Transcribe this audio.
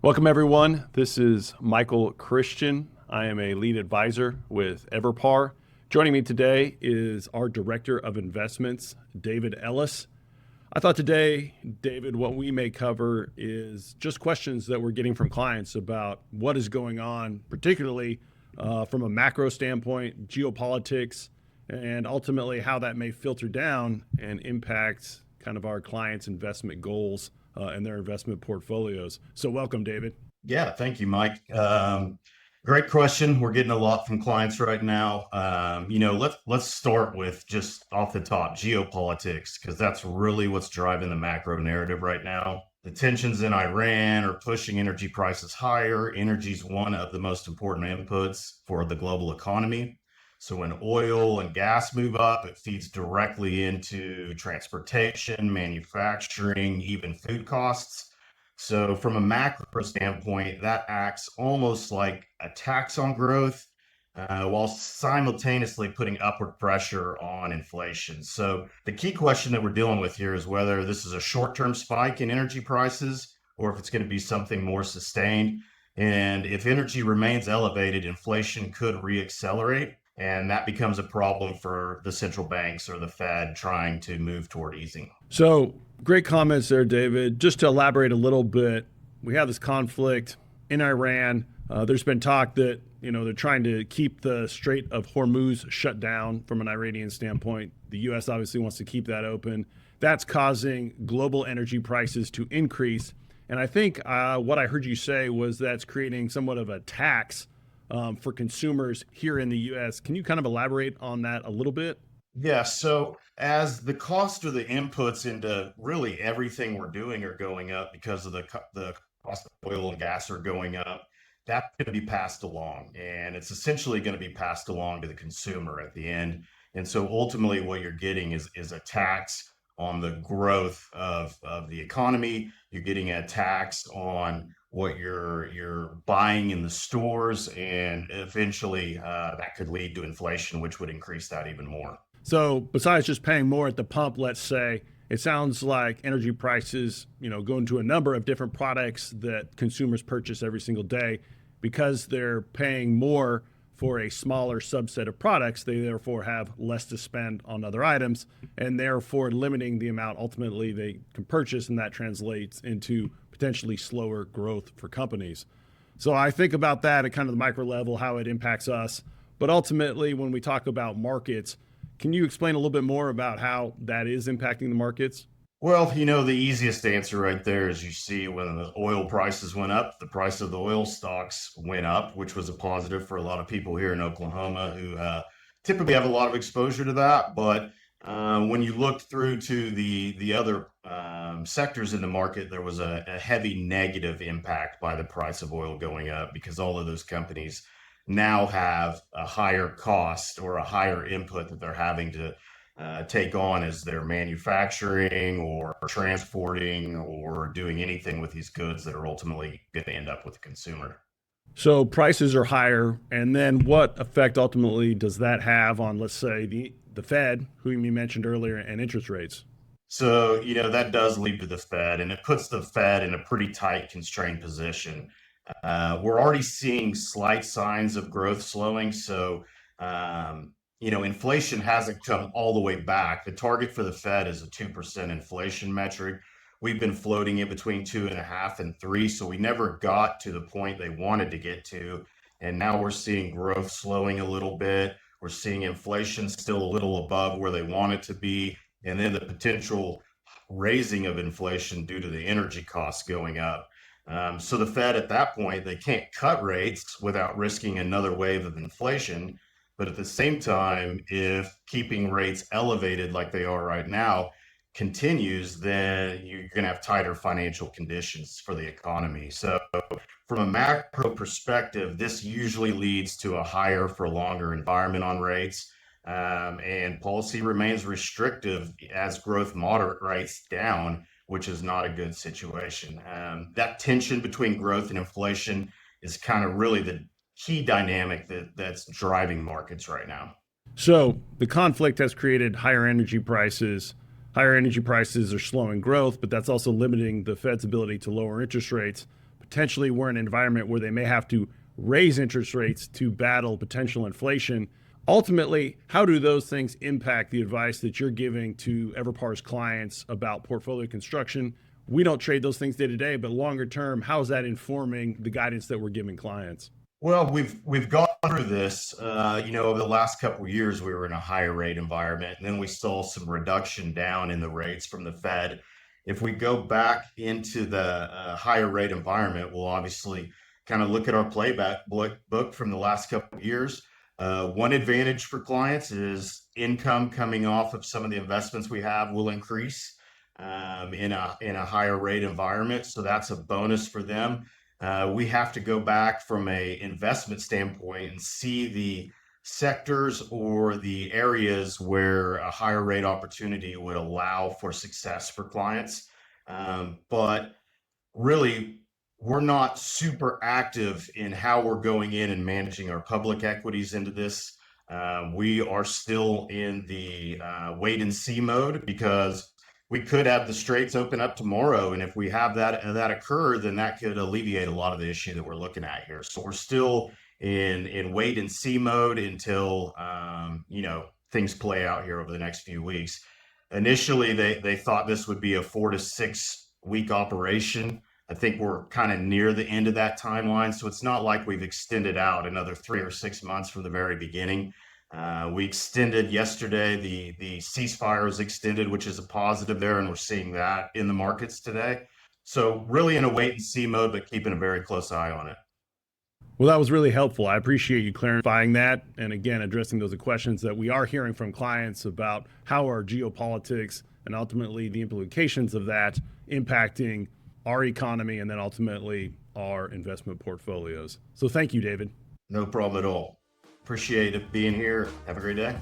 Welcome, everyone. This is Michael Christian. I am a lead advisor with EverPar. Joining me today is our Director of Investments, David Ellis. I thought today, David, what we may cover is just questions that we're getting from clients about what is going on, particularly from a macro standpoint, geopolitics, and ultimately how that may filter down and impact kind of our clients' investment goals and their investment portfolios. So welcome, David. Yeah, thank you, Mike. Great question. We're getting a lot from clients right now. Let's start with just off the top, geopolitics, because that's really what's driving the macro narrative right now. The tensions in Iran are pushing energy prices higher. Energy is one of the most important inputs for the global economy. So when oil and gas move up, it feeds directly into transportation, manufacturing, even food costs. So from a macro standpoint, that acts almost like a tax on growth, while simultaneously putting upward pressure on inflation. So the key question that we're dealing with here is whether this is a short-term spike in energy prices or if it's going to be something more sustained. And if energy remains elevated, inflation could reaccelerate. And that becomes a problem for the central banks or the Fed trying to move toward easing. So great comments there, David. Just to elaborate a little bit, we have this conflict in Iran. There's been talk that they're trying to keep the Strait of Hormuz shut down from an Iranian standpoint. The U.S. obviously wants to keep that open. That's causing global energy prices to increase. And I think what I heard you say was that's creating somewhat of a tax for consumers here in the U.S. Can you kind of elaborate on that a little bit? Yeah, so as the cost of the inputs into really everything we're doing are going up because of the cost of oil and gas are going up, that's going to be passed along. And it's essentially going to be passed along to the consumer at the end. And so ultimately what you're getting is a tax on the growth of the economy. You're getting a tax on what you're buying in the stores, and eventually that could lead to inflation, which would increase that even more. So besides just paying more at the pump, let's say, it sounds like energy prices, go into a number of different products that consumers purchase every single day. Because they're paying more for a smaller subset of products, they therefore have less to spend on other items, and therefore limiting the amount ultimately they can purchase, and that translates into potentially slower growth for companies. So I think about that at kind of the micro level, how it impacts us. But ultimately, when we talk about markets, can you explain a little bit more about how that is impacting the markets? Well, the easiest answer right there is you see when the oil prices went up, the price of the oil stocks went up, which was a positive for a lot of people here in Oklahoma who typically have a lot of exposure to that. But when you looked through to the other sectors in the market, there was a heavy negative impact by the price of oil going up because all of those companies now have a higher cost or a higher input that they're having to take on as they're manufacturing or transporting or doing anything with these goods that are ultimately going to end up with the consumer. So prices are higher, and then what effect ultimately does that have on, let's say, the Fed, who you mentioned earlier, and interest rates? So, that does lead to the Fed, and it puts the Fed in a pretty tight, constrained position. We're already seeing slight signs of growth slowing. So, inflation hasn't come all the way back. The target for the Fed is a 2% inflation metric. We've been floating in between 2.5 and 3. So we never got to the point they wanted to get to. And now we're seeing growth slowing a little bit. We're seeing inflation still a little above where they want it to be. And then the potential raising of inflation due to the energy costs going up. So the Fed at that point, they can't cut rates without risking another wave of inflation. But at the same time, if keeping rates elevated like they are right now continues, then you're going to have tighter financial conditions for the economy. So from a macro perspective, this usually leads to a higher for longer environment on rates. And policy remains restrictive as growth moderates down, which is not a good situation. That tension between growth and inflation is kind of really the key dynamic that's driving markets right now. So the conflict has created higher energy prices. Higher energy prices are slowing growth, but that's also limiting the Fed's ability to lower interest rates, potentially we're in an environment where they may have to raise interest rates to battle potential inflation. Ultimately, how do those things impact the advice that you're giving to EverPar's clients about portfolio construction? We don't trade those things day to day, but longer term, how is that informing the guidance that we're giving clients? Well, we've gone through this. Over the last couple of years, we were in a higher rate environment, and then we saw some reduction down in the rates from the Fed. If we go back into the higher rate environment, we'll obviously kind of look at our playback book from the last couple of years. One advantage for clients is income coming off of some of the investments we have will increase in a higher rate environment, so that's a bonus for them. We have to go back from a investment standpoint and see the sectors or the areas where a higher rate opportunity would allow for success for clients. But really, we're not super active in how we're going in and managing our public equities into this. We are still in the wait and see mode because we could have the straits open up tomorrow, and if we have that occur, then that could alleviate a lot of the issue that we're looking at here. So we're still in wait and see mode until things play out here over the next few weeks. Initially, they thought this would be a 4 to 6 week operation. I think we're kind of near the end of that timeline, so it's not like we've extended out another 3 or 6 months from the very beginning. We extended yesterday, the ceasefire was extended, which is a positive there, and we're seeing that in the markets today. So really in a wait and see mode, but keeping a very close eye on it. Well, that was really helpful. I appreciate you clarifying that. And again, addressing those questions that we are hearing from clients about how are geopolitics and ultimately the implications of that impacting our economy and then ultimately our investment portfolios. So thank you, David. No problem at all. Appreciate it being here. Have a great day.